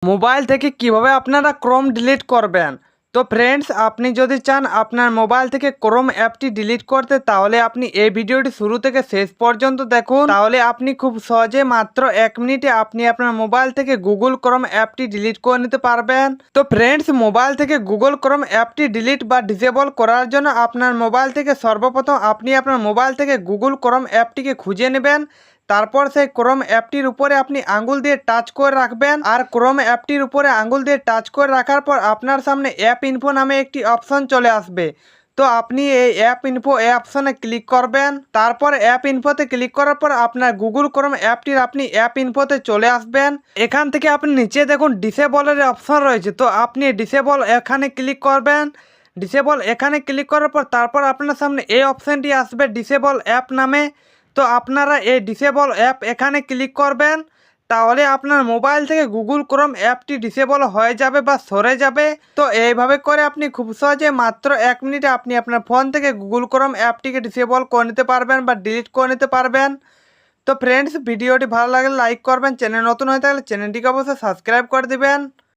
Mobile থেকে কিভাবে আপনারা ক্রোম ডিলিট করবেন। তো ফ্রেন্ডস, আপনি যদি চান আপনার মোবাইল থেকে ক্রোম অ্যাপটি ডিলিট করতে, তাহলে আপনি এই ভিডিওটি শুরু থেকে শেষ পর্যন্ত দেখুন। তাহলে আপনি খুব সহজে মাত্র 1 মিনিটে আপনি আপনার মোবাইল থেকে গুগল ক্রোম অ্যাপটি ডিলিট করে নিতে পারবেন। তো ফ্রেন্ডস, মোবাইল থেকে গুগল ক্রোম অ্যাপটি ডিলিট বা ডিসেবল করার জন্য আপনার মোবাইল থেকে সর্বপ্রথম আপনি আপনার মোবাইল থেকে গুগল ক্রোম অ্যাপটিকে খুঁজে নেবেন। তারপর সেই ক্রোম অ্যাপটির উপরে আপনি আঙ্গুল দিয়ে টাচ করে রাখবেন। আর ক্রোম অ্যাপটির উপরে আঙ্গুল দিয়ে টাচ করে রাখার পর আপনার সামনে অ্যাপ ইনফো নামে একটি অপশন চলে আসবে। তো আপনি এই অ্যাপ ইনফো অপশনে ক্লিক করবেন। তারপর অ্যাপ ইনফোতে ক্লিক করার পর আপনার গুগল ক্রোম অ্যাপটির আপনি অ্যাপ ইনফোতে চলে আসবেন। এখান থেকে আপনি নিচে দেখুন ডিসেবলের অপশন রয়েছে, তো আপনি ডিসেবল এখানে ক্লিক করবেন। ডিসেবল এখানে ক্লিক করার পর তারপর আপনার সামনে এই অপশানটি আসবে ডিসেবল অ্যাপ নামে। তো আপনারা এই ডিসেবল অ্যাপ এখানে ক্লিক করবেন। তাহলে আপনার মোবাইল থেকে গুগল ক্রোম অ্যাপটি ডিসেবল হয়ে যাবে বা সরে যাবে। তো এইভাবে করে আপনি খুব সহজে মাত্র 1 মিনিটে আপনি আপনার ফোন থেকে গুগল ক্রোম অ্যাপটিকে ডিসেবল করে নিতে পারবেন বা ডিলিট করে নিতে পারবেন। তো ফ্রেন্ডস, ভিডিওটি ভালো লাগলে লাইক করবেন, চ্যানেল নতুন হয়ে থাকলে চ্যানেলটিকে অবশ্যই সাবস্ক্রাইব করে দিবেন।